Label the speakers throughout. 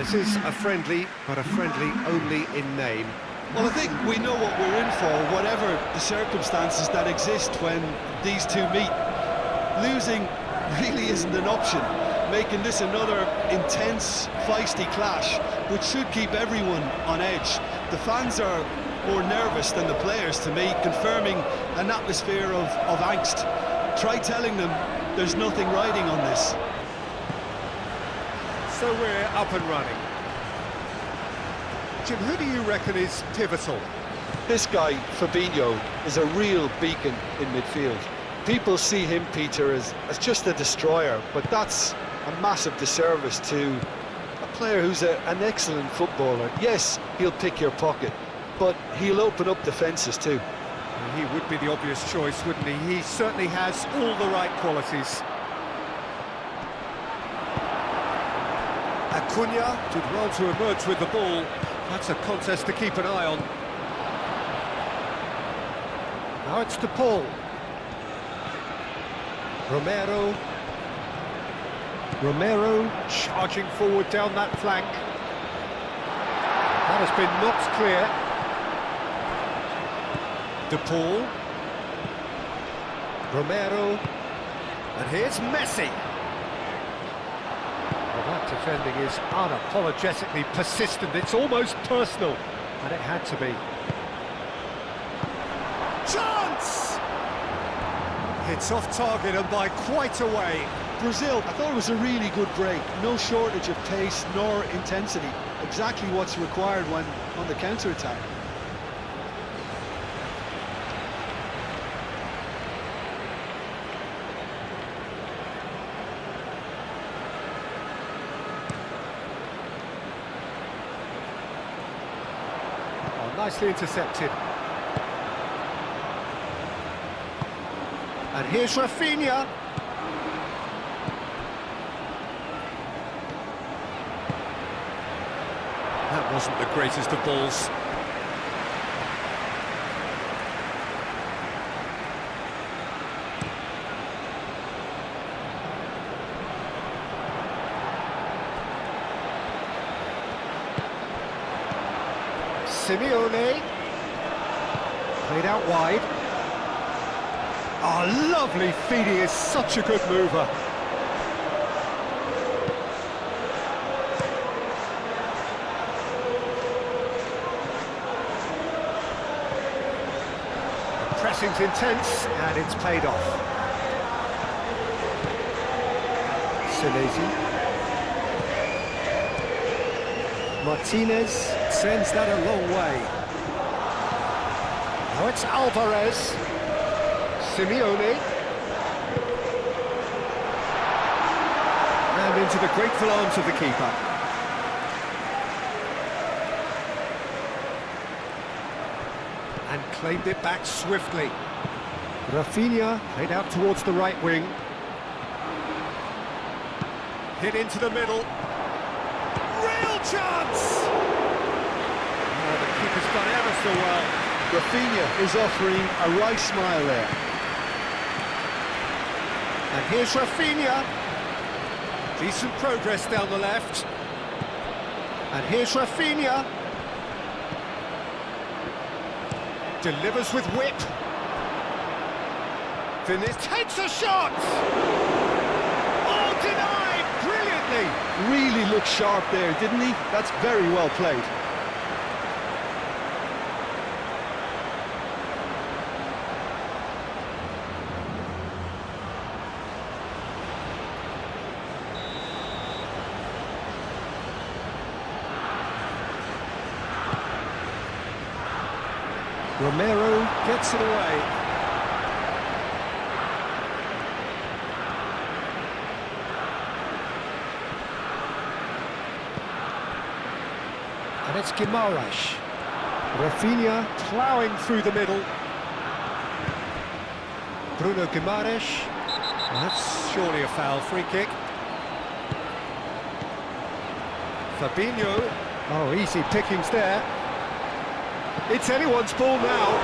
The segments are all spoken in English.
Speaker 1: This is a friendly, but a friendly only in name.
Speaker 2: Well, I think we know what we're in for, whatever the circumstances that exist when these two meet. Losing really isn't an option, making this another intense, feisty clash, which should keep everyone on edge. The fans are more nervous than the players, to me, confirming an atmosphere of angst. Try telling them there's nothing riding on this.
Speaker 1: So we're up and running. Jim, who do you reckon is pivotal?
Speaker 2: This guy, Fabinho, is a real beacon in midfield. People see him, Peter, as just a destroyer, but that's a massive disservice to a player who's an excellent footballer. Yes, he'll pick your pocket, but he'll open up defences too.
Speaker 1: He would be the obvious choice, wouldn't he? He certainly has all the right qualities. Acuna did well to emerge with the ball. That's a contest to keep an eye on. Now it's to Paul. Romero charging forward down that flank. That has been knocked clear. De Paul. Romero. And here's Messi. Well, that defending is unapologetically persistent. It's almost personal, and it had to be. Chance! It's off target and by quite a way.
Speaker 2: Brazil, I thought it was a really good break. No shortage of pace nor intensity. Exactly what's required when on the counter-attack.
Speaker 1: Oh, nicely intercepted. And here's Rafinha. That wasn't the greatest of balls. Simeone. Played out wide. Oh, lovely feed, he is such a good mover. The pressing's intense, and it's paid off. Senesi. Martinez sends that a long way. Now it's Alvarez. Simeone. And into the grateful arms of the keeper. And claimed it back swiftly. Rafinha played out towards the right wing. Hit into the middle. Real chance! Oh, the keeper's done ever so well.
Speaker 2: Rafinha is offering a right smile there.
Speaker 1: And here's Rafinha. Decent progress down the left. And here's Rafinha. Delivers with whip. Finish. Takes a shot! Oh, denied! Brilliantly!
Speaker 2: Really looked sharp there, didn't he? That's very well played.
Speaker 1: Romero gets it away. And it's Guimaraes. Rafinha ploughing through the middle. Bruno Guimaraes. That's surely a foul. Free kick. Fabinho. Oh, easy pickings there. It's anyone's ball now.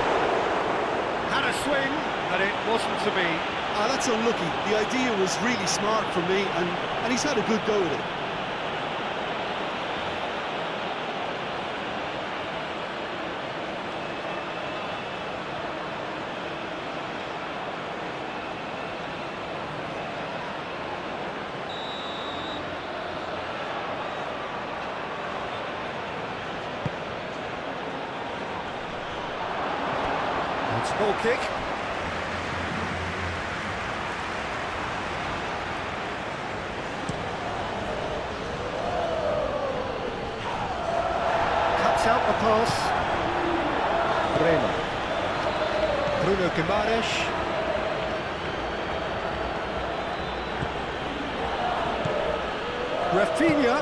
Speaker 1: Had a swing, but it wasn't to be.
Speaker 2: That's unlucky. The idea was really smart from me, and he's had a good go with it.
Speaker 1: It's a goal kick. Cuts out the pass. Bremer. Bruno Guimaraes. Rafinha.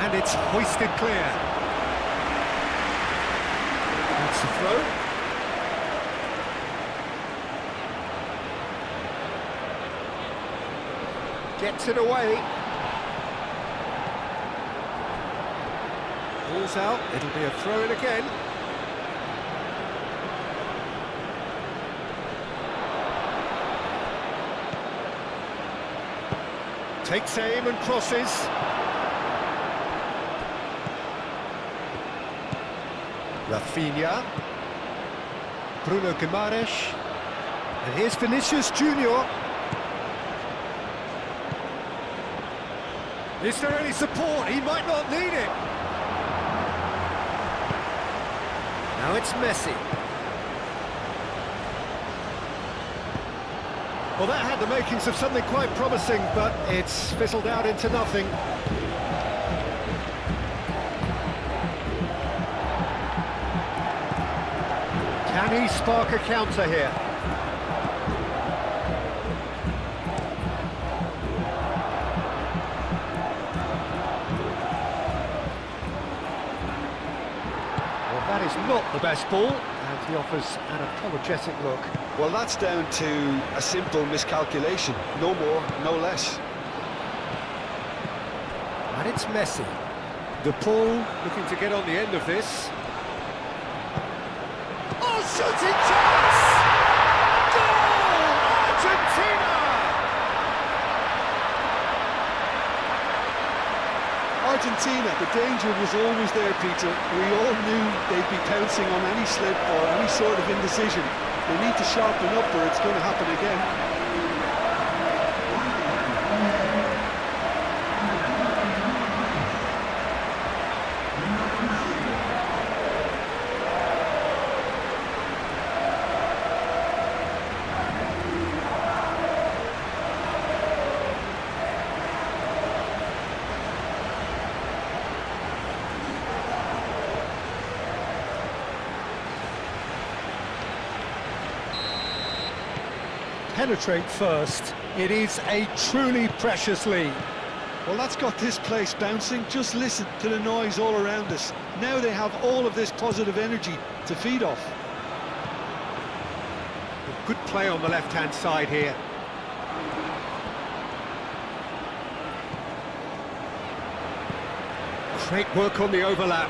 Speaker 1: And it's hoisted clear. That's the throw. Gets it away. Ball's out, it'll be a throw-in again. Takes aim and crosses. Rafinha. Bruno Guimaraes. And here's Vinicius Junior. Is there any support? He might not need it. Now it's Messi. Well, that had the makings of something quite promising, but it's fizzled out into nothing. Can he spark a counter here? Well, that is not the best ball, and he offers an apologetic look.
Speaker 2: Well, that's down to a simple miscalculation. No more, no less.
Speaker 1: And it's Messi. De Paul looking to get on the end of this. Oh, shooting chance! Goal! Argentina!
Speaker 2: Argentina, the danger was always there, Peter. We all knew they'd be pouncing on any slip or any sort of indecision. They need to sharpen up or it's going to happen again.
Speaker 1: Penetrate first. It is a truly precious lead.
Speaker 2: Well, that's got this place bouncing. Just listen to the noise all around us. Now they have all of this positive energy to feed off.
Speaker 1: Good play on the left-hand side here. Great work on the overlap.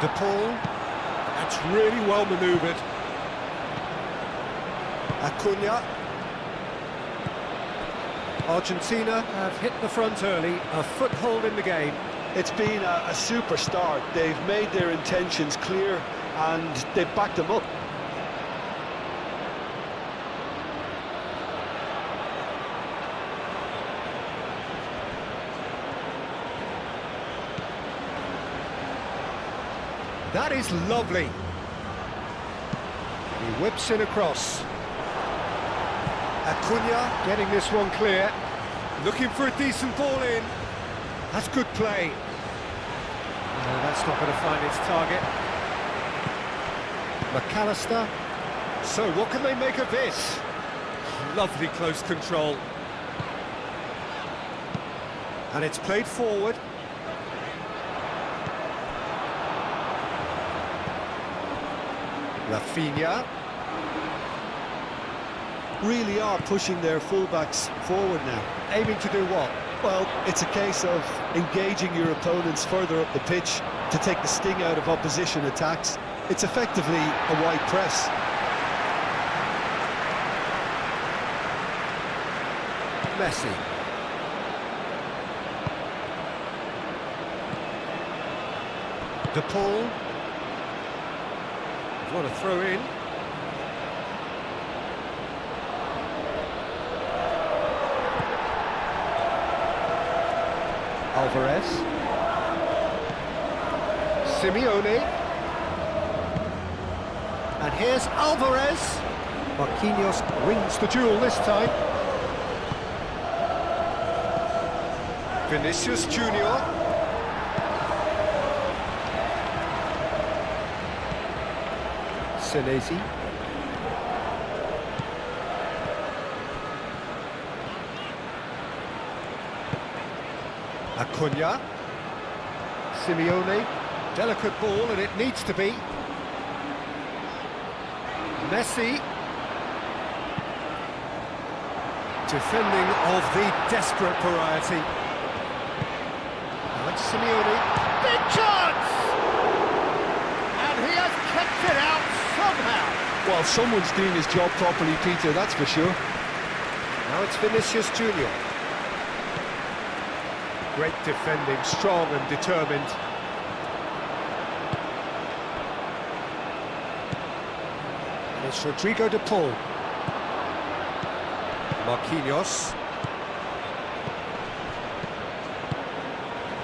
Speaker 1: De Paul. That's really well manoeuvred. Acuna. Argentina have hit the front early, a foothold in the game.
Speaker 2: It's been a super start. They've made their intentions clear and they've backed them up.
Speaker 1: That is lovely. He whips it across. Acuna getting this one clear. Looking for a decent ball in. That's good play. No, that's not going to find its target. McAllister. So what can they make of this? Lovely close control. And it's played forward. Rafinha.
Speaker 2: Really are pushing their fullbacks forward now.
Speaker 1: Aiming to do what?
Speaker 2: Well, it's a case of engaging your opponents further up the pitch to take the sting out of opposition attacks. It's effectively a wide press.
Speaker 1: Messi. De Paul. What a throw in. Alvarez. Simeone. And here's Alvarez. Marquinhos wins the duel this time. Vinicius Junior. Senesi. Acuna. Simeone. Delicate ball, and it needs to be. Messi. Defending of the desperate variety. Now it's Simeone. Big chance! And he has kept it out somehow.
Speaker 2: Well, someone's doing his job properly, Peter, that's for sure.
Speaker 1: Now it's Vinicius Junior. Great defending, strong and determined. And it's Rodrigo de Paul. Marquinhos.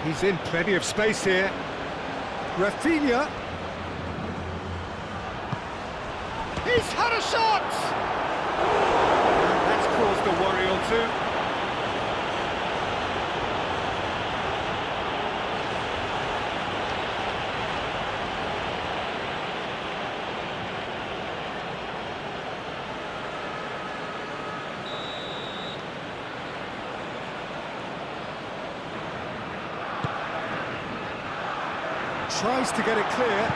Speaker 1: He's in plenty of space here. Rafinha. He's had a shot! That's caused a worry or two. Tries to get it clear.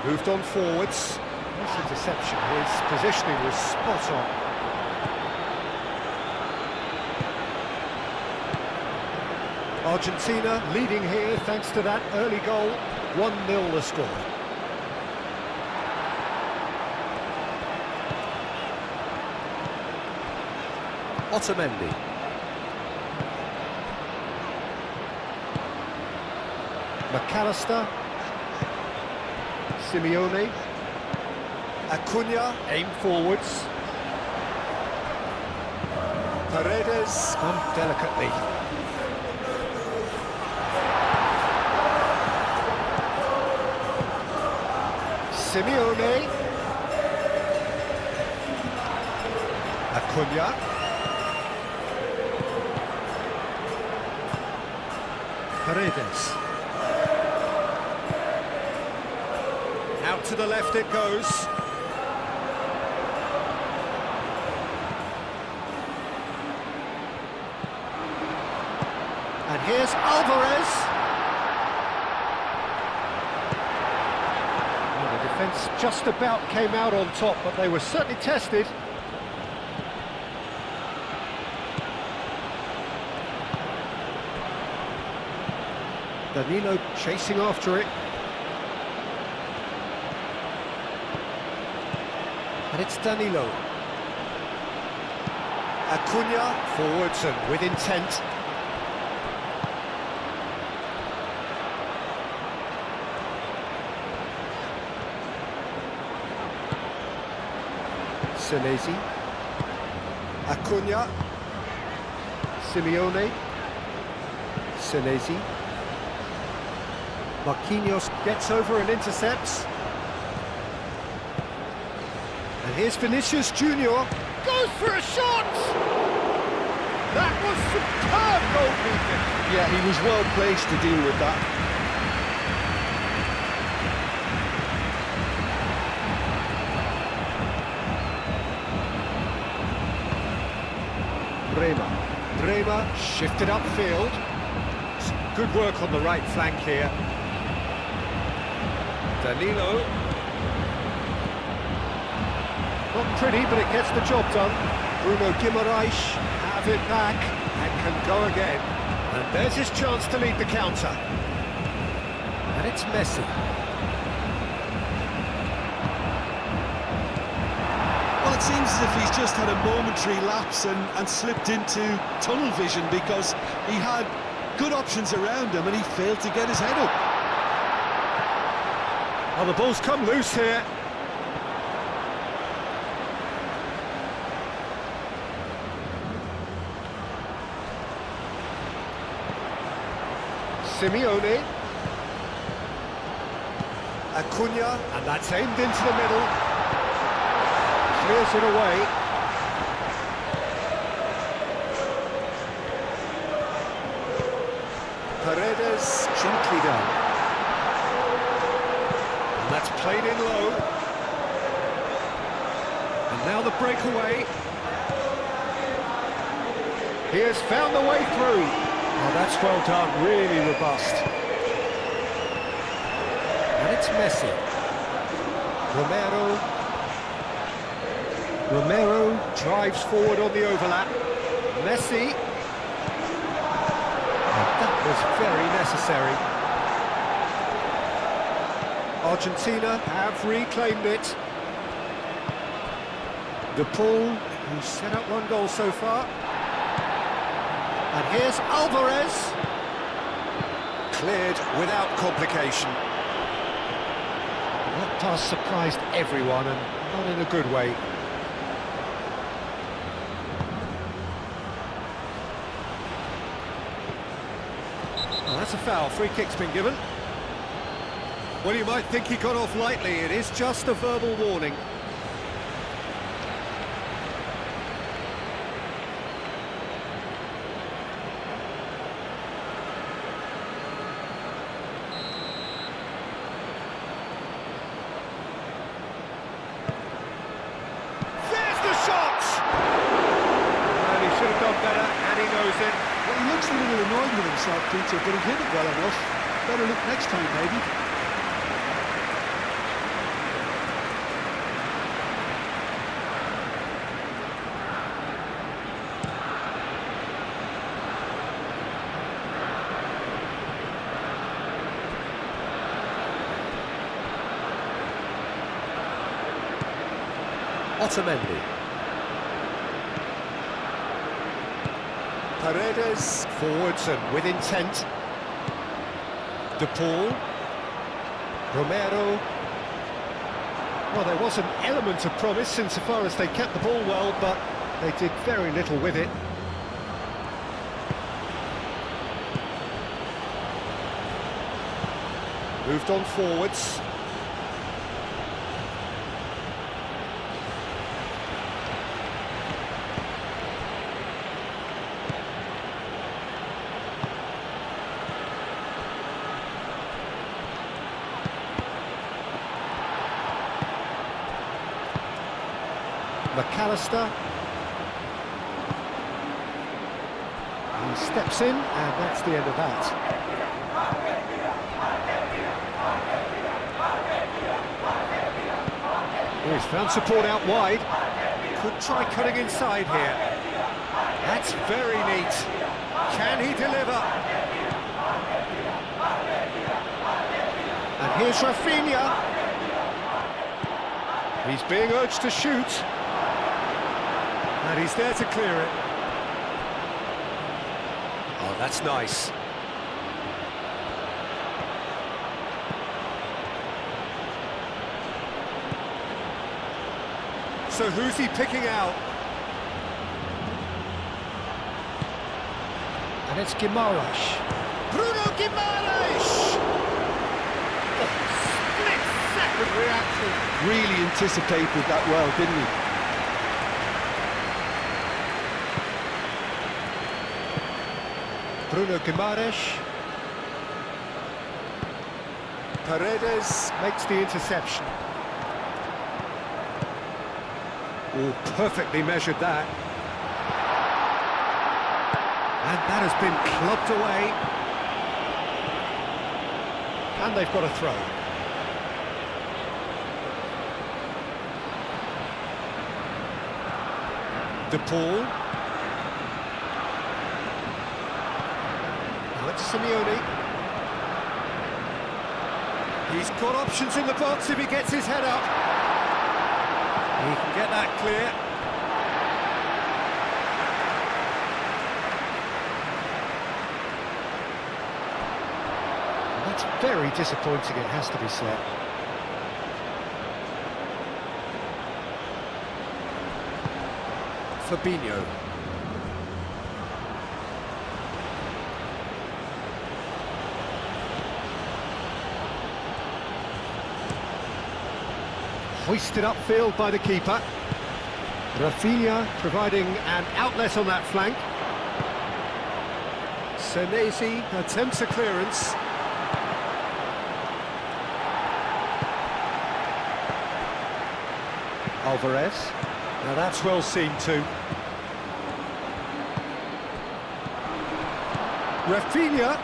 Speaker 1: Moved on forwards. Nice interception. His positioning was spot on. Argentina leading here thanks to that early goal. 1-0 the score. Otamendi. McAllister. Simeone. Acuna, aim forwards. Paredes, gone delicately. Simeone. Acuna. Paredes. Out to the left it goes. And here's Alvarez. Well, the defence just about came out on top, but they were certainly tested. Danilo chasing after it. And it's Danilo. Acuna forwards and with intent. Senesi. Acuna. Simeone. Senesi. Marquinhos gets over and intercepts. And here's Vinicius Junior. Goes for a shot! That was superb goalkeeping.
Speaker 2: Yeah, he was well placed to deal with that.
Speaker 1: Bremer shifted upfield. Some good work on the right flank here. Danilo. Not pretty, but it gets the job done. Bruno Guimaraes have it back and can go again. And there's his chance to lead the counter. And it's Messi.
Speaker 2: Well, it seems as if he's just had a momentary lapse and slipped into tunnel vision, because he had good options around him and he failed to get his head up.
Speaker 1: Oh, the ball's come loose here. Simeone. Acuna, and that's aimed into the middle. Clears it away. Paredes, gently done. And that's played in low. And now the breakaway. He has found the way through. Oh, that's well done, really robust. And it's Messi. Romero drives forward on the overlap. Messi. That was very necessary. Argentina have reclaimed it. De Paul, who's set up one goal so far. And here's Alvarez. Cleared without complication. That pass surprised everyone, and not in a good way. Oh, that's a foul. Free kick's been given. Well, you might think he got off lightly. It is just a verbal warning.
Speaker 2: Well, he looks a little annoyed with himself, Peter, but he hit it well enough. Better look next time, maybe.
Speaker 1: Otamendi. Paredes forwards and with intent. De Paul. Romero. Well, there was an element of promise insofar as they kept the ball well, but they did very little with it. Moved on forwards. McAllister. He steps in, and that's the end of that. Oh, he's found support out wide. Could try cutting inside here. That's very neat. Can he deliver? And here's Rafinha. He's being urged to shoot. And he's there to clear it. Oh, that's nice. So who's he picking out? And it's Guimaraes. Bruno Guimaraes! Oh, split-second reaction.
Speaker 2: Really anticipated that well, didn't he?
Speaker 1: Bruno Guimaraes. Paredes makes the interception. Oh, perfectly measured that. And that has been clubbed away. And they've got a throw. De Paul. Simeone. He's got options in the box if he gets his head up. He can get that clear. And that's very disappointing, it has to be said. Fabinho. Hoisted upfield by the keeper. Rafinha providing an outlet on that flank. Senesi attempts a clearance. Alvarez. Now that's well seen too. Rafinha.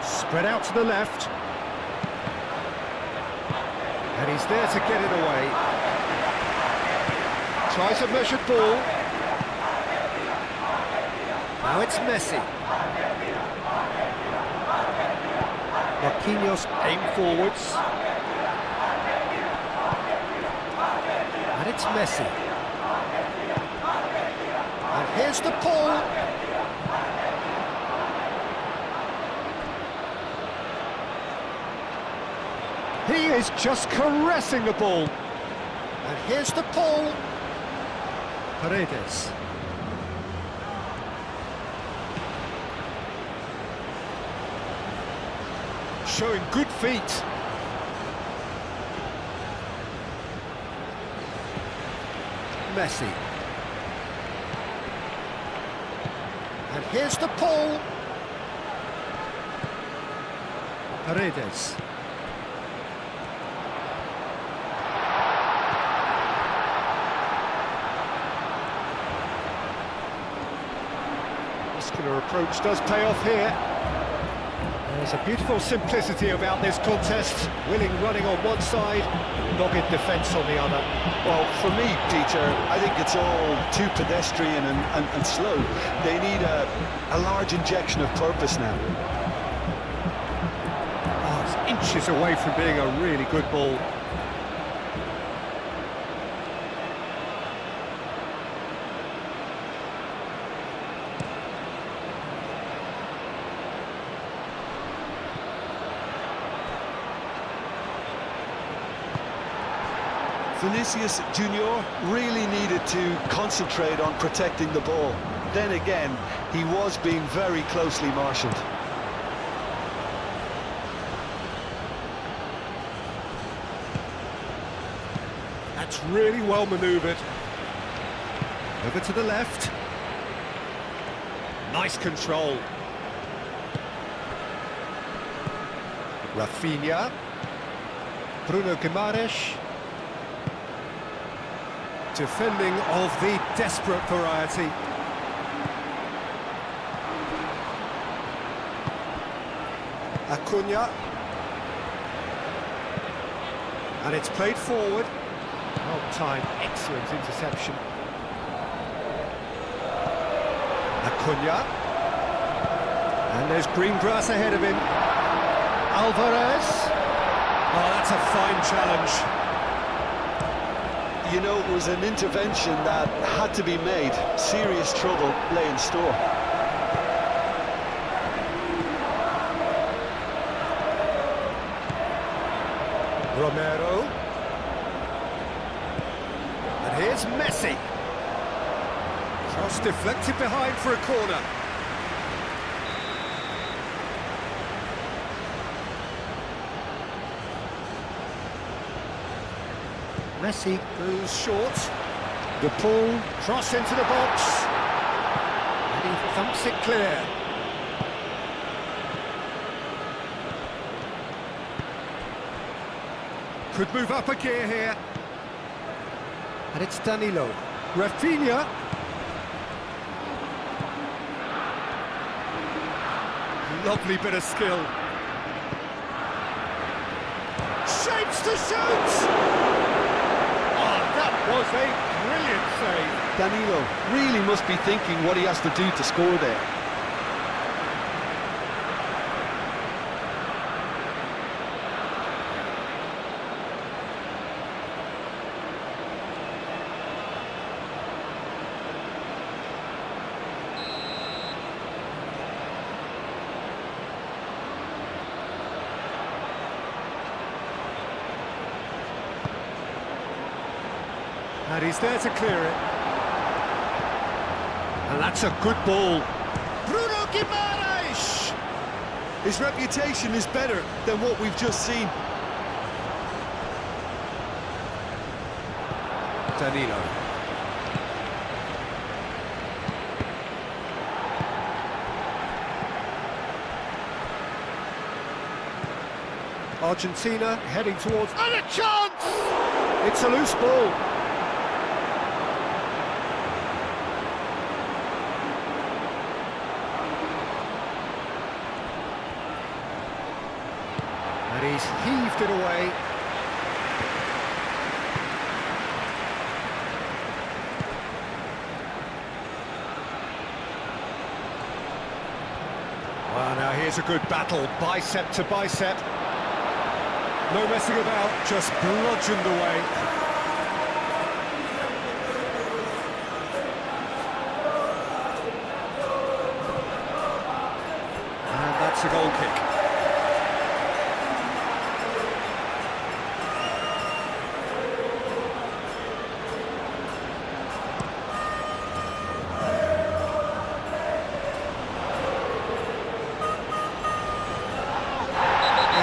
Speaker 1: Spread out to the left. And he's there to get it away. Tries a measured ball. Now it's Messi. Marquinhos aim forwards. And it's Messi. And here's the ball. He is just caressing the ball. And here's the ball. Paredes. Showing good feet. Messi. And here's the ball. Paredes. Muscular approach does pay off here. There's a beautiful simplicity about this contest. Willing running on one side, dogged defence on the other.
Speaker 2: Well, for me, Peter, I think it's all too pedestrian and slow. They need a large injection of purpose now.
Speaker 1: Oh, it's inches away from being a really good ball.
Speaker 2: Vinicius Junior really needed to concentrate on protecting the ball. Then again, he was being very closely marshalled.
Speaker 1: That's really well manoeuvred. Over to the left. Nice control. Rafinha. Bruno Guimaraes. Defending of the desperate variety. Acuna. And it's played forward. Well timed, excellent interception. Acuna. And there's green grass ahead of him. Alvarez. Oh, that's a fine challenge.
Speaker 2: You know, it was an intervention that had to be made. Serious trouble lay in store.
Speaker 1: Romero. And here's Messi. Cross deflected behind for a corner. Messi goes short. The ball, cross into the box. And he thumps it clear. Could move up a gear here. And it's Danilo. Rafinha. Lovely bit of skill. Shapes to shoot! Was a brilliant save.
Speaker 2: Danilo really must be thinking what he has to do to score there.
Speaker 1: And he's there to clear it. And that's a good ball. Bruno Guimaraes!
Speaker 2: His reputation is better than what we've just seen.
Speaker 1: Danilo. Argentina heading towards... And a chance! It's a loose ball. And he's heaved it away. Well, now here's a good battle, bicep to bicep. No messing about, just bludgeoned away. And that's a goal kick.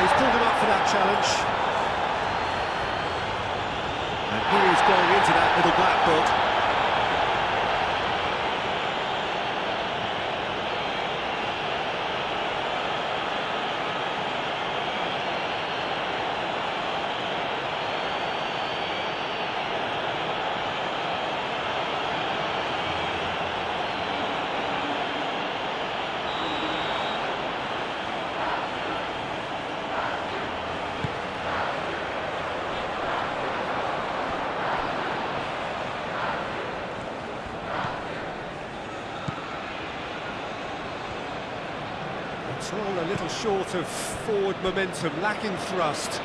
Speaker 1: He's pulled him up for that challenge. And he is going into that little black book. It's all a little short of forward momentum, lacking thrust.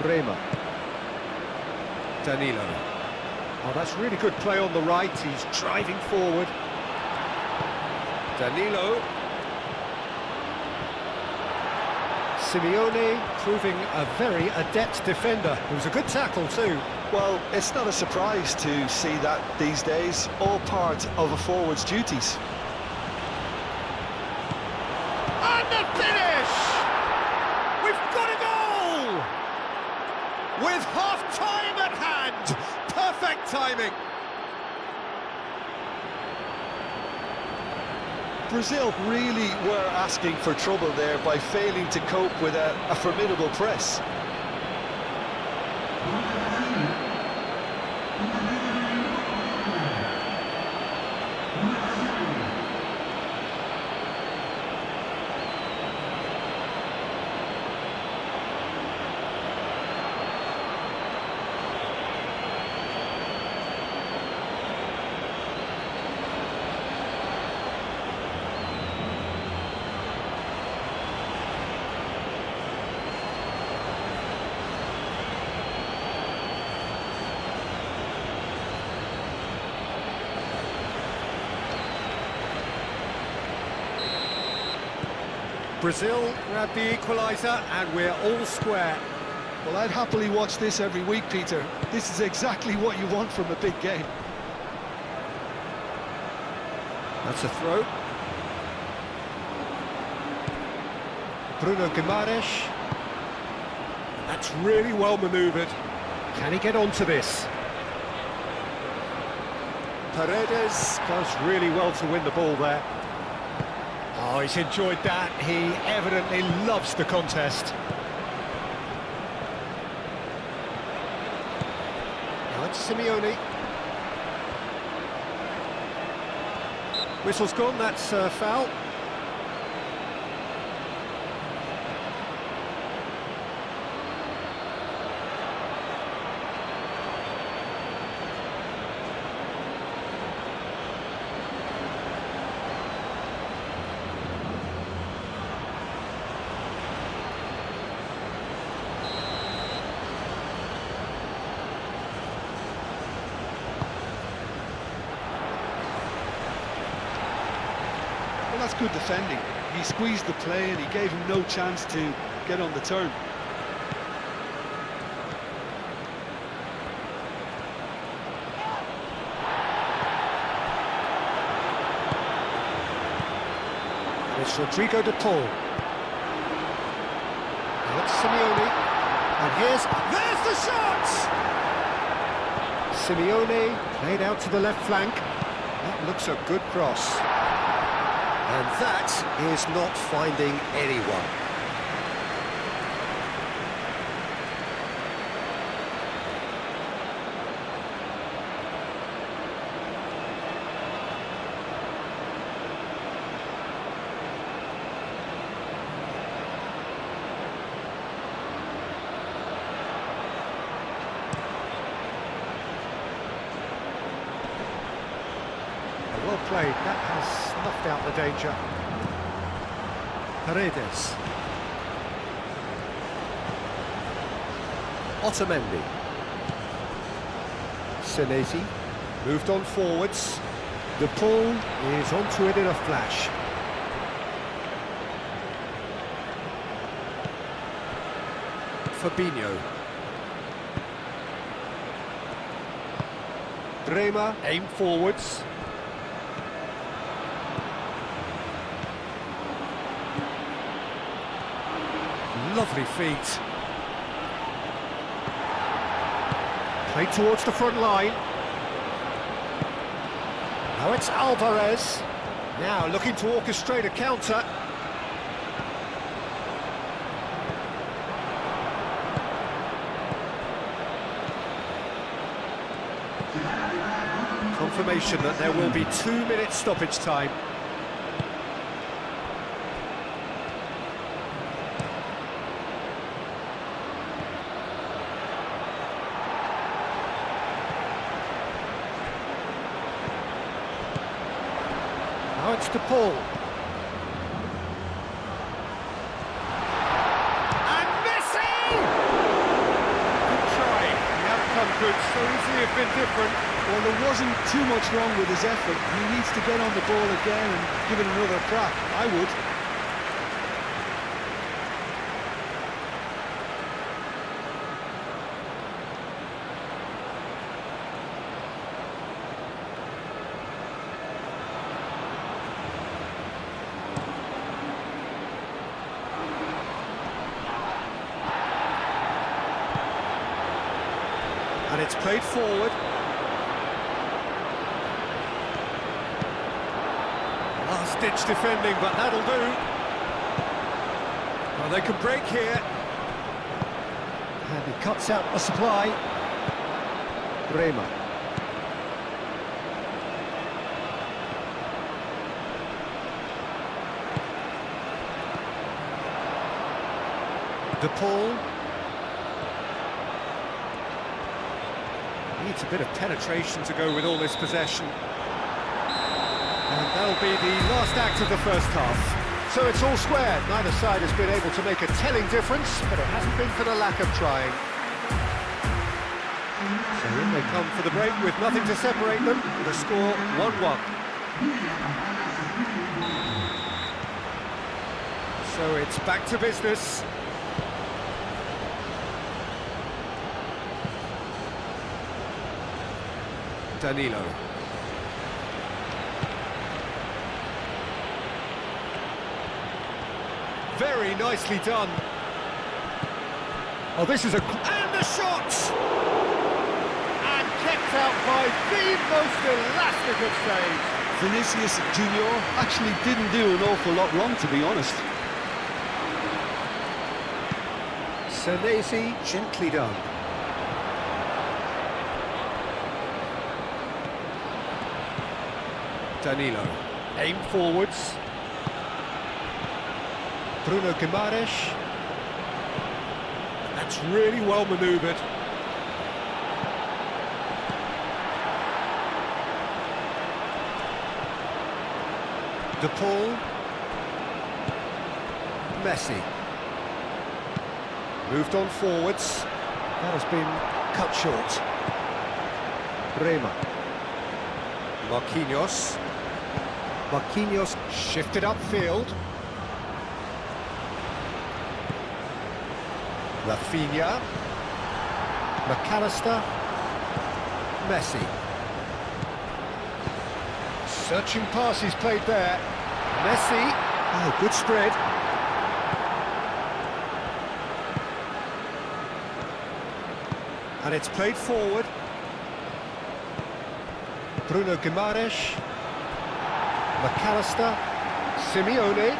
Speaker 1: Bremer. Danilo. Oh, that's really good play on the right, he's driving forward. Danilo. Simeone proving a very adept defender. It was a good tackle too.
Speaker 2: Well, it's not a surprise to see that these days, all part of a forward's duties.
Speaker 1: And the finish! We've got a goal! With half-time at hand! Perfect timing!
Speaker 2: Brazil really were asking for trouble there by failing to cope with a formidable press.
Speaker 1: Brazil grab the equaliser and we're all square.
Speaker 2: Well, I'd happily watch this every week, Peter. This is exactly what you want from a big game.
Speaker 1: That's a throw. Bruno Guimaraes. That's really well manoeuvred. Can he get onto this? Paredes does really well to win the ball there. Oh, he's enjoyed that. He evidently loves the contest. Now it's Simeone. Whistle's gone, that's a foul.
Speaker 2: Well, that's good defending. He squeezed the play and he gave him no chance to get on the turn.
Speaker 1: It's Rodrigo de Paul. Now it's Simeone. And there's the shot! Simeone played out to the left flank. That looks a good cross. And that is not finding anyone. Well played, that has snuffed out the danger. Paredes. Otamendi. Senesi moved on forwards. The pull is onto it in a flash. Fabinho. Bremer aim forwards. Lovely feet. Played towards the front line. Now it's Alvarez. Now looking to orchestrate a counter. Confirmation that there will be 2 minutes stoppage time. Now it's to Paul. And Messi! Good try. The outcome could so easily have been different.
Speaker 2: Well, there wasn't too much wrong with his effort. He needs to get on the ball again and give it another crack. I would.
Speaker 1: And it's played forward. Last-ditch defending, but that'll do. Well, they can break here. And he cuts out the supply. Bremer. De Paul. Needs a bit of penetration to go with all this possession. And that'll be the last act of the first half. So it's all square. Neither side has been able to make a telling difference, but it hasn't been for the lack of trying. So in they come for the break with nothing to separate them, with a score 1-1. So it's back to business. Danilo. Very nicely done. Oh, this is a... And the shot! And kept out by the most elastic of saves.
Speaker 2: Vinicius Junior actually didn't do an awful lot wrong, to be honest.
Speaker 1: Senesi, gently done. Danilo, aim forwards. Bruno Guimaraes. That's really well manoeuvred. De Paul. Messi. Moved on forwards. That has been cut short. Bremer. Marquinhos. Marquinhos shifted upfield. Rafinha. McAllister. Messi. Searching pass he's played there. Messi. Oh, good spread. And it's played forward. Bruno Guimaraes, McAllister, Simeone.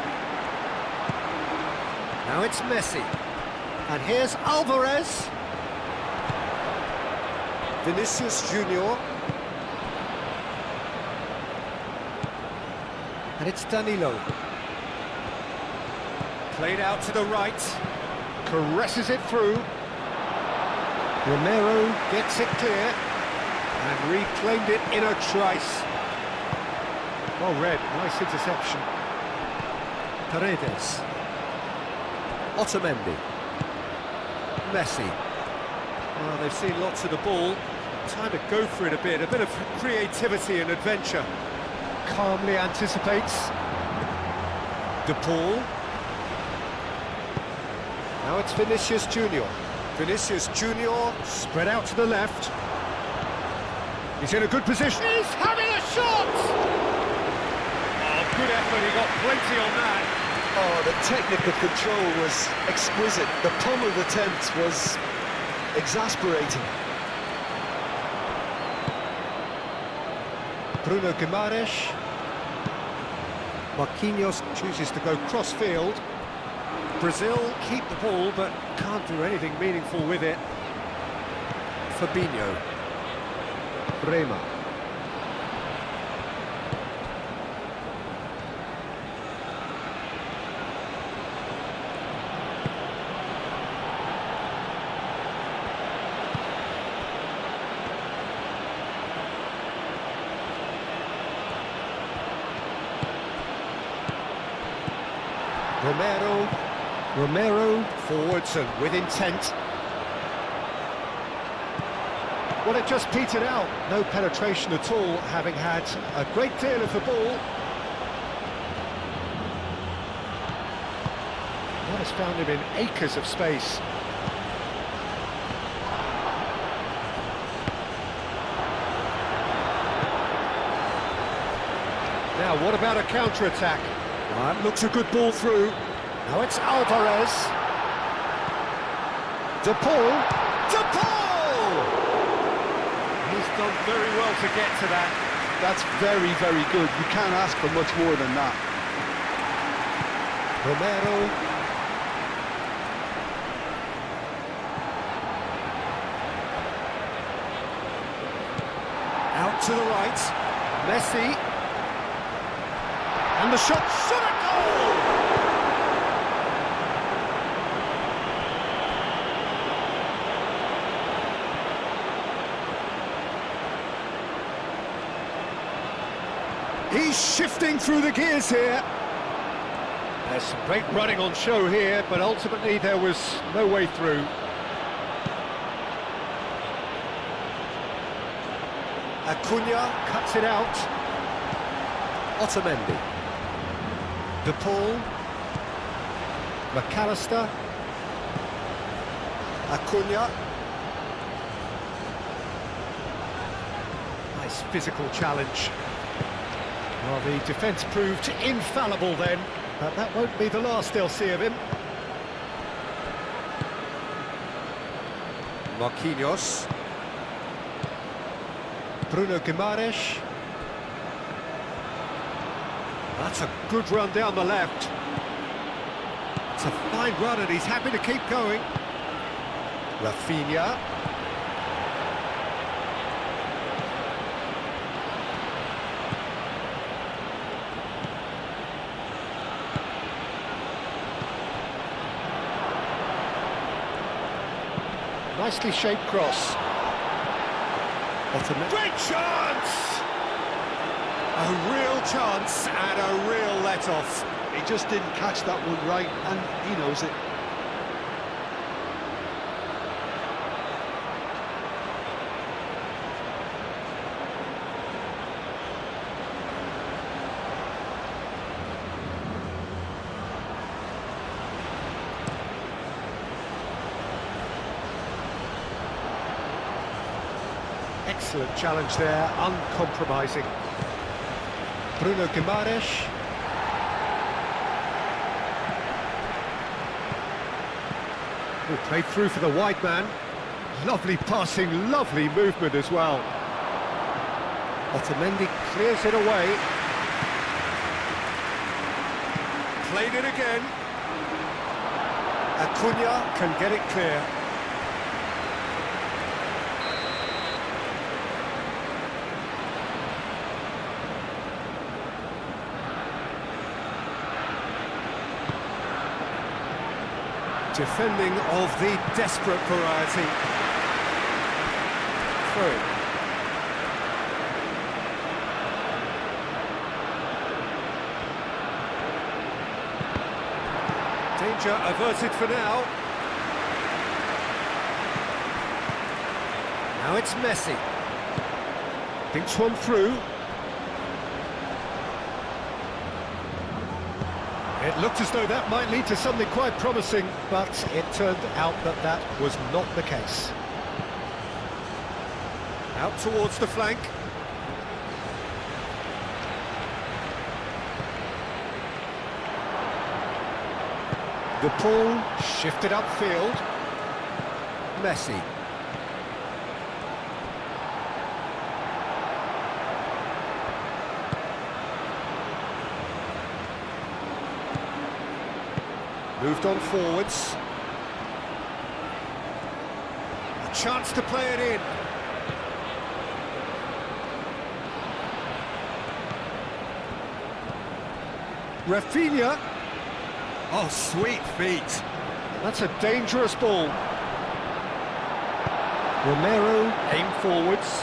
Speaker 1: Now it's Messi. And here's Alvarez. Vinicius Junior. And it's Danilo. Played out to the right. Caresses it through. Romero gets it clear. And reclaimed it in a trice. Well read, nice interception. Paredes. Otamendi. Messi. Well, they've seen lots of the ball. Time to go for it a bit of creativity and adventure. Calmly anticipates. De Paul. Now it's Vinicius Junior. Vinicius Junior spread out to the left. He's in a good position. He's having a shot! Oh, good effort, he got plenty on that.
Speaker 2: Oh, the technical control was exquisite. The pummeled attempt was exasperating.
Speaker 1: Bruno Guimaraes. Marquinhos chooses to go cross-field. Brazil keep the ball, but can't do anything meaningful with it. Fabinho. Bremer. Romero forwards and with intent. Well, it just petered out. No penetration at all, having had a great deal of the ball. That has found him in acres of space. Now, what about a counter-attack? That looks a good ball through. Now it's Alvarez. De Paul. De Paul! He's done very well to get to that.
Speaker 2: That's very, very good. You can't ask for much more than that.
Speaker 1: Romero. Out to the right. Messi. And the shot, shot at goal! He's shifting through the gears here. There's some great running on show here, but ultimately there was no way through. Acuna cuts it out. Otamendi. De Paul. McAllister. Acuna. Nice physical challenge. Well, the defence proved infallible then, but that won't be the last they'll see of him. Marquinhos. Bruno Guimaraes. That's a good run down the left. It's a fine run and he's happy to keep going. Rafinha. Nicely shaped cross. Great chance! A real chance and a real let-off.
Speaker 2: He just didn't catch that one right, and he knows it.
Speaker 1: Excellent challenge there, uncompromising. Bruno Guimaraes. Oh, played through for the wide man. Lovely passing, lovely movement as well. Otamendi clears it away. Played it again. Acuna can get it clear. Defending of the desperate variety. Through. Danger averted for now. Now it's Messi. Thinks one through. It looked as though that might lead to something quite promising, but it turned out that that was not the case. Out towards the flank. The ball shifted upfield. Messi. Moved on forwards. A chance to play it in. Rafinha. Oh, sweet feet. That's a dangerous ball. Romero aim forwards.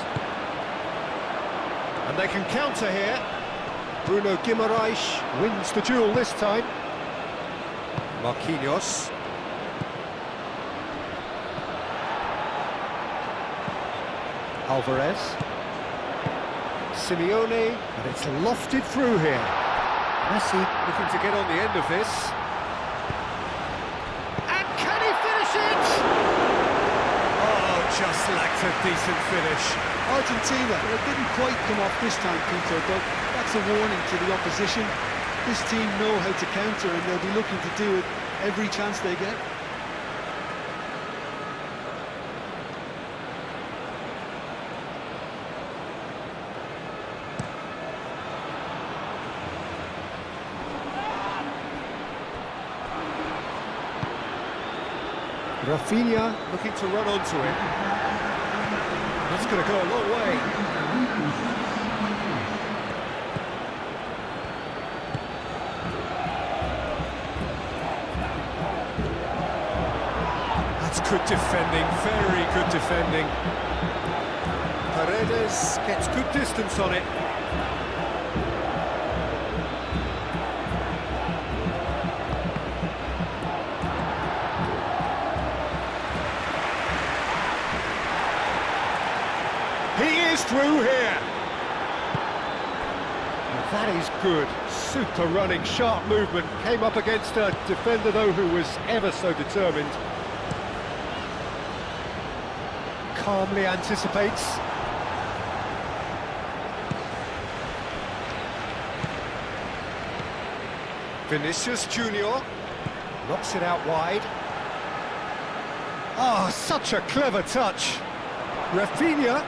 Speaker 1: And they can counter here. Bruno Guimaraes wins the duel this time. Marquinhos. Alvarez. Simeone, and it's lofted through here. Messi looking to get on the end of this. And can he finish it? Oh, just lacked a decent finish.
Speaker 2: Argentina, well, it didn't quite come off this time, Peter, but that's a warning to the opposition. This team know how to counter and they'll be looking to do it every chance they get.
Speaker 1: Rafinha looking to run onto it. That's going to go a long way. That's good defending, very good defending. Paredes gets good distance on it. He is through here. Well, that is good. Super running, sharp movement. Came up against a defender, though, who was ever so determined. Calmly anticipates. Vinicius Junior knocks it out wide. Oh, such a clever touch. Rafinha.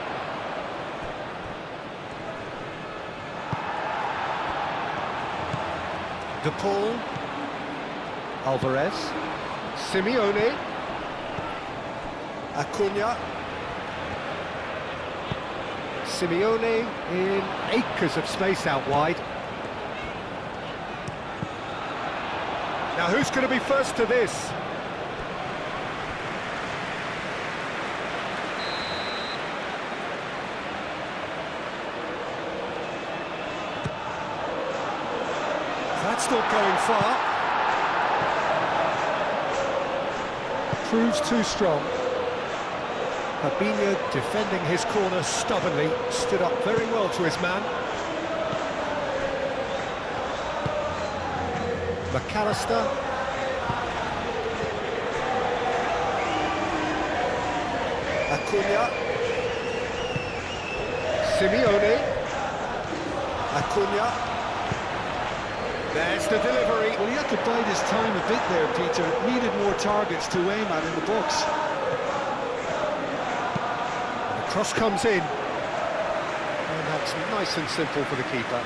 Speaker 1: De Paul. Alvarez. Simeone. Acuna. Simeone in acres of space out wide. Now who's going to be first to this? That's not going far. Proves too strong. Fabinho defending his corner stubbornly, stood up very well to his man. McAllister. Acuna. Simeone. Acuna. There's the delivery.
Speaker 2: Well, he had to bide his time a bit there, Peter. Needed more targets to aim at in the box.
Speaker 1: Cross comes in. And that looks nice and simple for the keeper.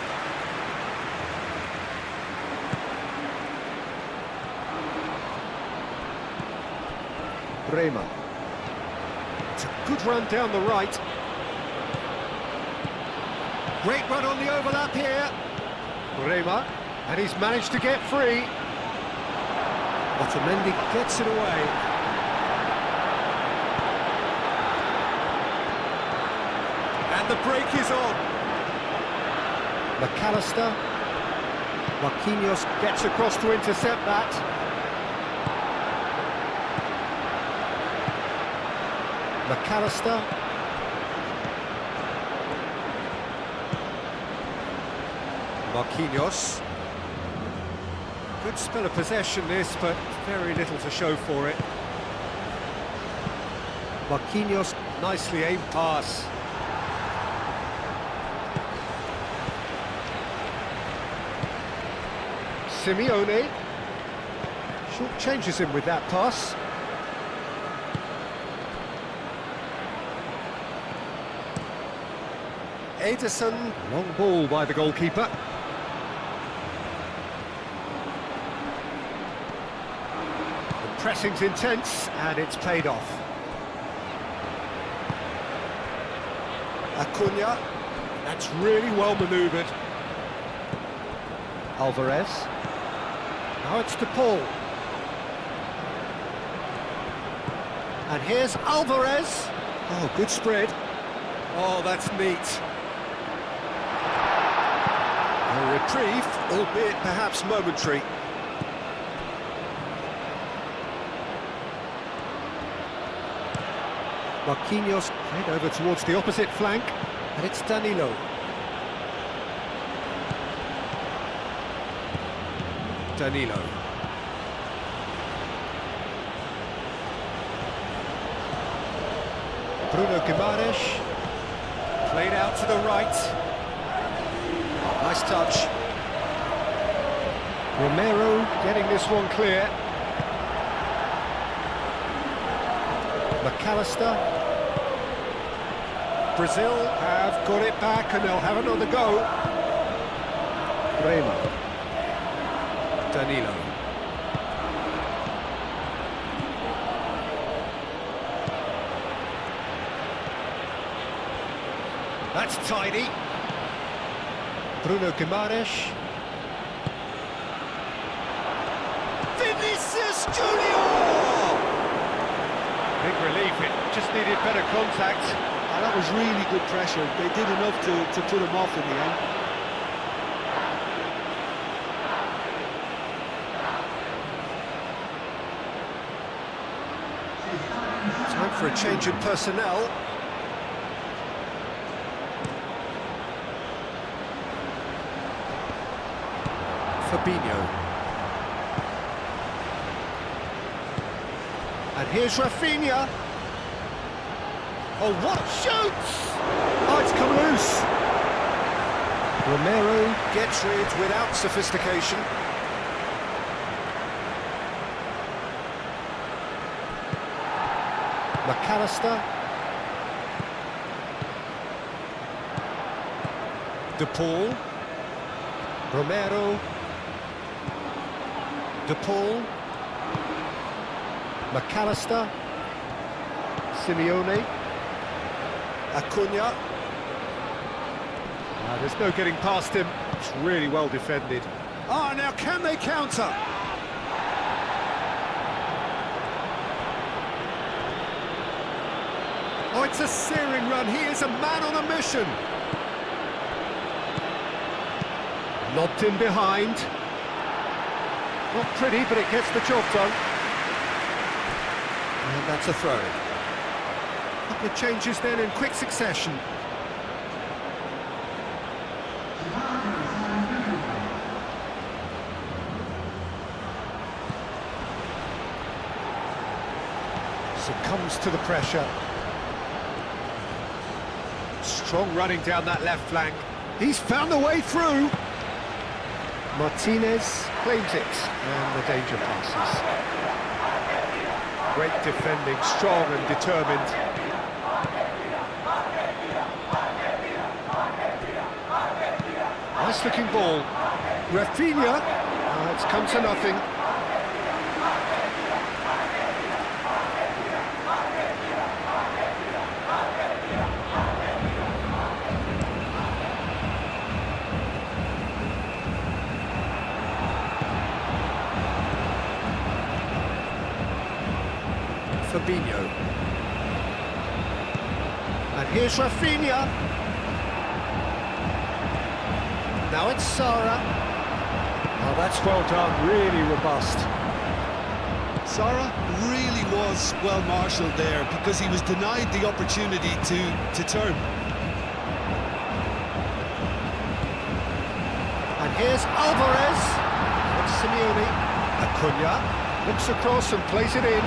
Speaker 1: Bremer. It's a good run down the right. Great run on the overlap here. Bremer, and he's managed to get free. Otamendi gets it away. And the break is on. McAllister. Marquinhos gets across to intercept that. McAllister. Marquinhos. Good spell of possession this, but very little to show for it. Marquinhos, nicely aimed pass. Simeone. Short changes him with that pass. Ederson, long ball by the goalkeeper. The pressing's intense, and it's paid off. Acuna, that's really well manoeuvred. Alvarez. Now it's to Paul. And here's Alvarez. Oh, good spread. Oh, that's neat. A reprieve, albeit perhaps momentary. Marquinhos played over towards the opposite flank, and it's Danilo. Danilo. Bruno Guimaraes, played out to the right. Nice touch. Romero getting this one clear. McAllister. Brazil have got it back and they'll have another go. Bremer. Danilo. That's tidy. Bruno Guimaraes. Vinicius Junior! Big relief, it just needed better contact.
Speaker 2: And that was really good pressure. They did enough to put him off in the end.
Speaker 1: Time for a change in personnel. Fabinho. And here's Rafinha. Oh, what shoots! Oh, it's come loose. Romero gets rid without sophistication. McAllister. De Paul. Romero. De Paul. McAllister. Simeone. Acuna. There's no getting past him. It's really well defended. Ah, now can they counter? Oh, it's a searing run. He is a man on a mission. Lobbed in behind. Not pretty, but it gets the job done. And that's a throw. Couple of changes then in quick succession. Succumbs to the pressure. Strong running down that left flank. He's found a way through. Martinez claims it, and the danger passes. Great defending, strong and determined. Nice looking ball. Rafinha. It's come to nothing. Fabinho. And here's Rafinha. Now it's Sara. Oh, that's well done, really robust.
Speaker 2: Sara really was well marshalled there because he was denied the opportunity to turn.
Speaker 1: And here's Alvarez. It's Simeone. Acuna looks across and plays it in.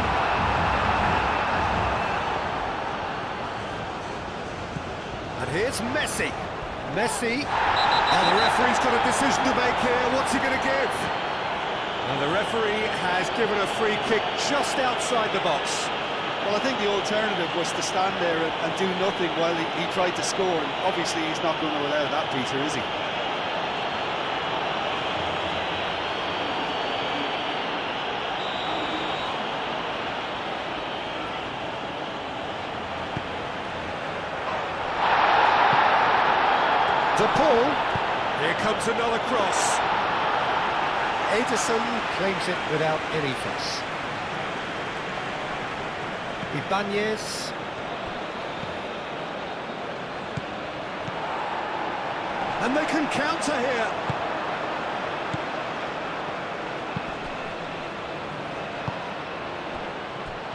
Speaker 1: And here's Messi. Messi. And the referee's got a decision to make here. What's he going to give? And the referee has given a free kick just outside the box.
Speaker 2: Well, I think the alternative was to stand there and do nothing while he tried to score. And obviously, he's not going to allow that, Peter, is he?
Speaker 1: De Paul. Here comes another cross. Ederson claims it without any fuss. Ibanez. And they can counter here.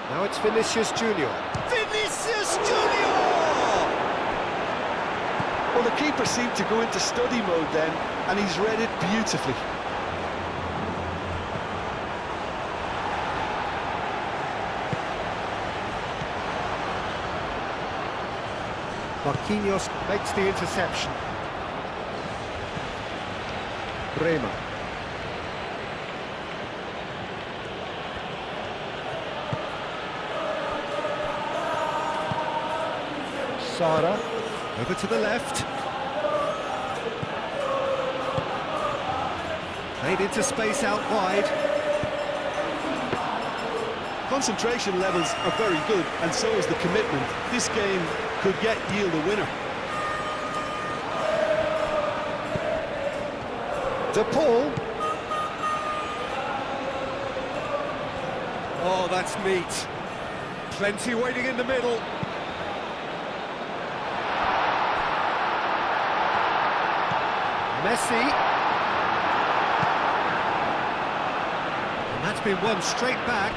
Speaker 1: Now it's Vinicius Junior. Vinicius Junior!
Speaker 2: Well, the keeper seemed to go into study mode then, and he's read it beautifully.
Speaker 1: Marquinhos makes the interception. Bremer. Sara. Over to the left. Played into space out wide.
Speaker 2: Concentration levels are very good, and so is the commitment. This game could yet yield a winner.
Speaker 1: De Paul. Oh, that's neat. Plenty waiting in the middle. Messi. And that's been won straight back.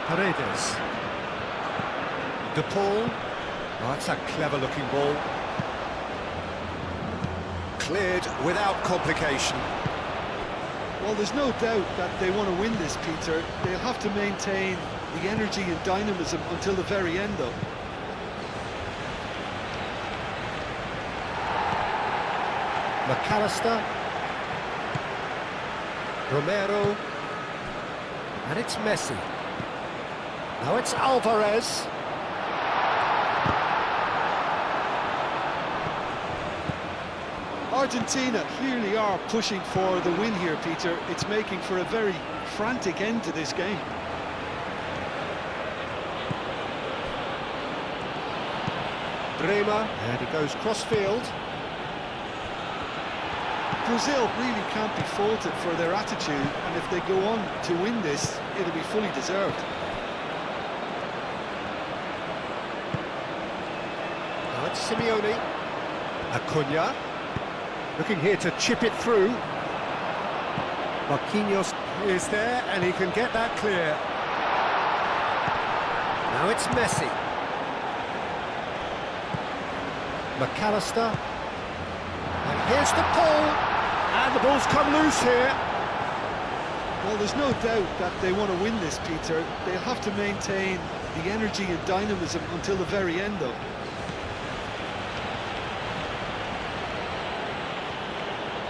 Speaker 1: Paredes. De Paul. Oh, that's a clever-looking ball. Cleared without complication.
Speaker 2: Well, there's no doubt that they want to win this, Peter. They'll have to maintain the energy and dynamism until the very end, though.
Speaker 1: McAllister. Romero. And it's Messi. Now it's Alvarez.
Speaker 2: Argentina clearly are pushing for the win here, Peter. It's making for a very frantic end to this game.
Speaker 1: Bremer, and he goes cross-field.
Speaker 2: Brazil really can't be faulted for their attitude, and if they go on to win this, it'll be fully deserved.
Speaker 1: Now it's Simeone. Acuna. Looking here to chip it through. Marquinhos is there, and he can get that clear. Now it's Messi. McAllister. And here's the ball. And the ball's come loose here.
Speaker 2: Well, there's no doubt that they want to win this, Peter. They'll have to maintain the energy and dynamism until the very end, though.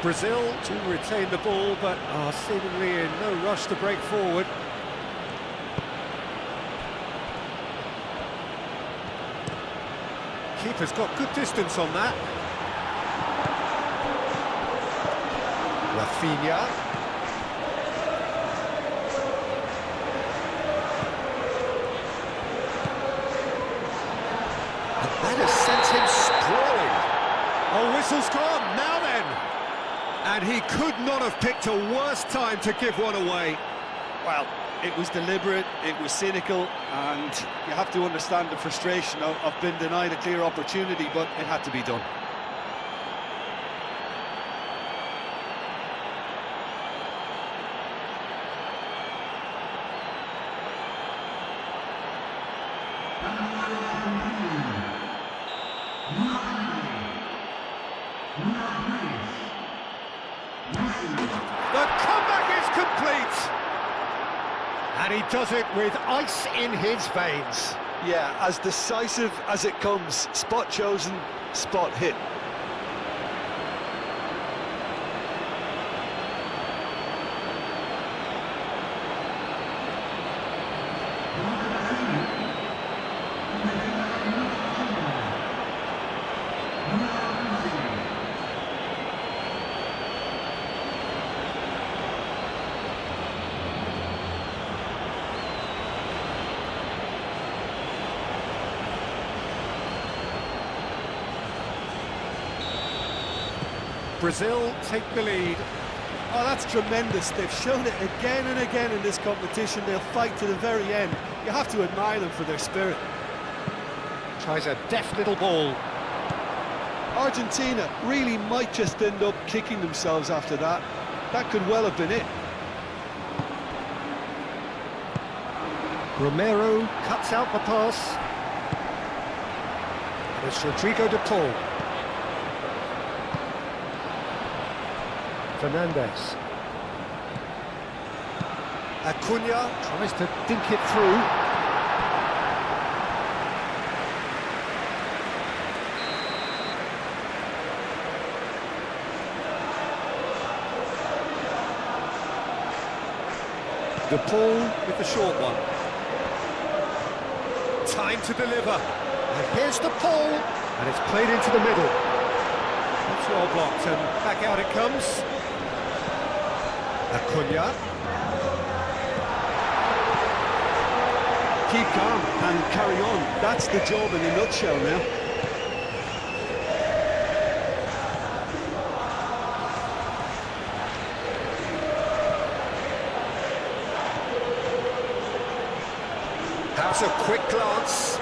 Speaker 1: Brazil to retain the ball, but are seemingly in no rush to break forward. Keeper's got good distance on that. Rafinha. That has sent him sprawling. Oh, whistle's gone, now then! And he could not have picked a worse time to give one away.
Speaker 2: Well, it was deliberate, it was cynical, and you have to understand the frustration of being denied a clear opportunity, but it had to be done.
Speaker 1: The comeback is complete! And he does it with ice in his veins.
Speaker 2: Yeah, as decisive as it comes. Spot chosen, spot hit.
Speaker 1: Brazil take the lead.
Speaker 2: Oh, that's tremendous. They've shown it again and again in this competition. They'll fight to the very end. You have to admire them for their spirit.
Speaker 1: Tries a deft little ball.
Speaker 2: Argentina really might just end up kicking themselves after that. That could well have been it.
Speaker 1: Romero cuts out the pass. And it's Rodrigo de Paul. Fernandez. Acuna tries to dink it through. De Paul with the short one. Time to deliver. And here's De Paul. And it's played into the middle. That's well blocked, and back out it comes. Acuna.
Speaker 2: Keep calm and carry on. That's the job in a nutshell now.
Speaker 1: That's a quick glance.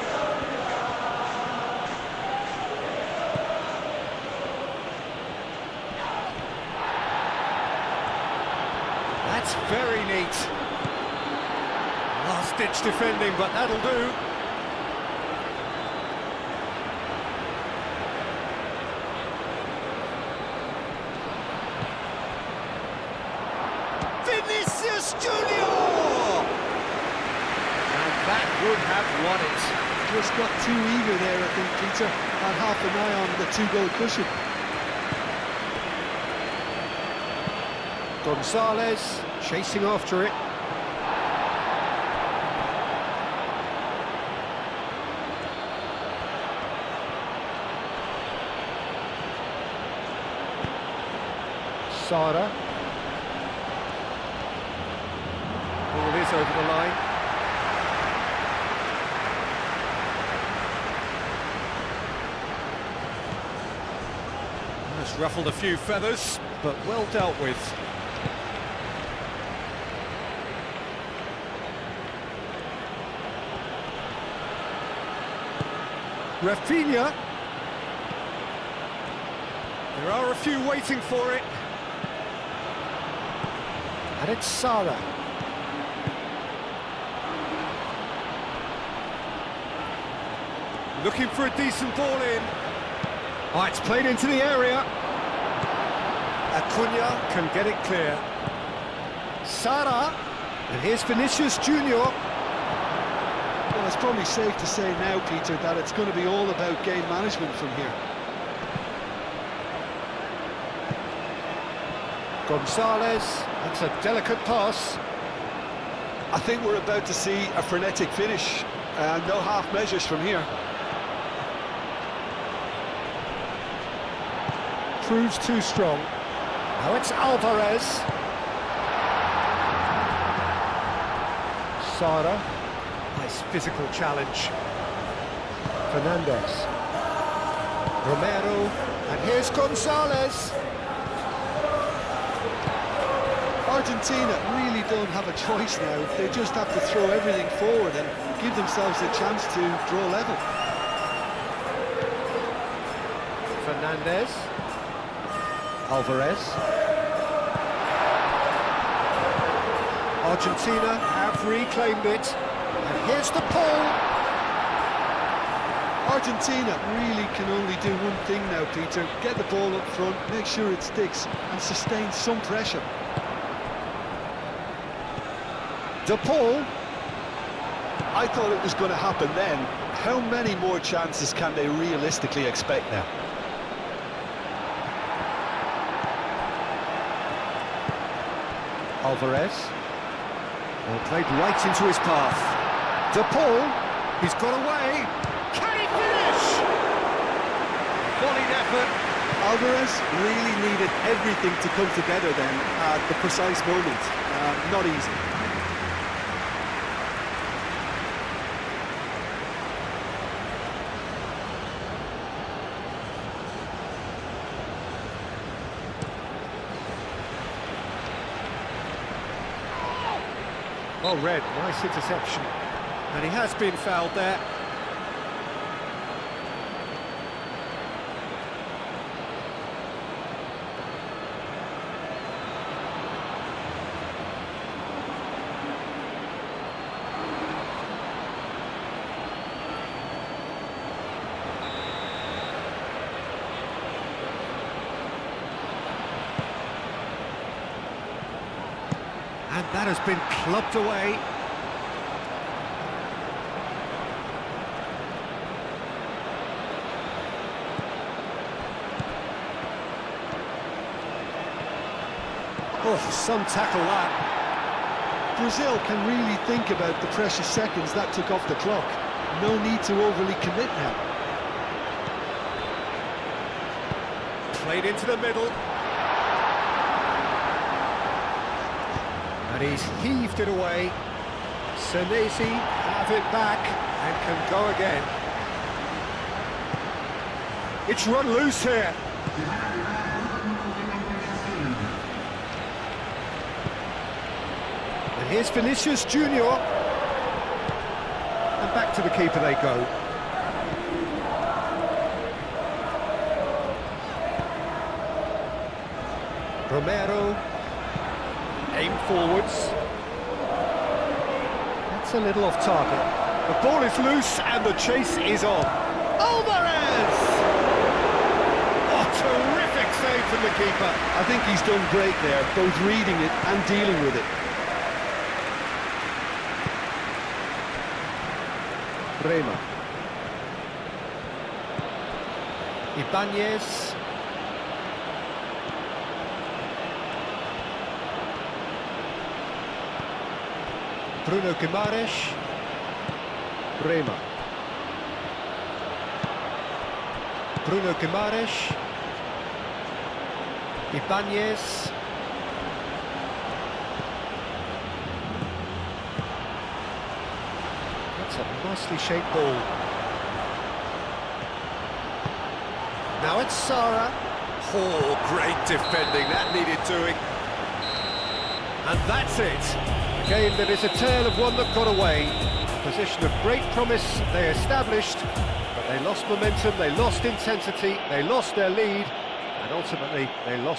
Speaker 1: That's very neat. Last-ditch defending, but that'll do. Vinicius Junior! And that would have won it.
Speaker 2: Just got too eager there, I think, Peter, and half an eye on the two-goal cushion.
Speaker 1: Gonzalez chasing after it. Sada. Ball is over the line. That's ruffled a few feathers, but well dealt with. Rafinha. There are a few waiting for it. And it's Sada. Looking for a decent ball in. Oh, it's played into the area. Acuna can get it clear. Sada. And here's Vinicius Junior.
Speaker 2: Well, it's probably safe to say now, Peter, that it's going to be all about game management from here.
Speaker 1: Gonzalez, that's a delicate pass.
Speaker 2: I think we're about to see a frenetic finish, and no half measures from here.
Speaker 1: proves too strong. Now it's Alvarez. Sara. Nice physical challenge. Fernandez. Romero. And here's Gonzalez.
Speaker 2: Argentina really don't have a choice now. They just have to throw everything forward and give themselves a chance to draw level.
Speaker 1: Fernandez. Alvarez. Argentina have reclaimed it. And here's the pull.
Speaker 2: Argentina really can only do one thing now, Peter. Get the ball up front, make sure it sticks, and sustain some pressure.
Speaker 1: De Paul.
Speaker 2: I thought it was going to happen then. How many more chances can they realistically expect now?
Speaker 1: Alvarez. Well, played right into his path. De Paul. He's got away. Can he finish? Volleyed effort.
Speaker 2: Alvarez really needed everything to come together then at the precise moment. Not easy.
Speaker 1: Oh, Red, nice interception. And he has been fouled there. And that has been clubbed away. Oh, some tackle that.
Speaker 2: Brazil can really think about the precious seconds that took off the clock. No need to overly commit now.
Speaker 1: Played into the middle. And he's heaved it away. Senesi have it back and can go again. It's run loose here. And here's Vinicius Junior. And back to the keeper they go. Romero. Aim forwards. That's a little off target. The ball is loose and the chase is on. Alvarez! Oh, terrific save from the keeper.
Speaker 2: I think he's done great there, both reading it and dealing with it.
Speaker 1: Bremer. Ibanez. Bruno Guimaraes. Bremer. Bruno Guimaraes. Ibanez. That's a nicely shaped ball. Now it's Sara. Oh, great defending, that needed doing. And that's it. A game that is a tale of one that got away. A position of great promise they established, but they lost momentum, they lost intensity, they lost their lead, and ultimately they lost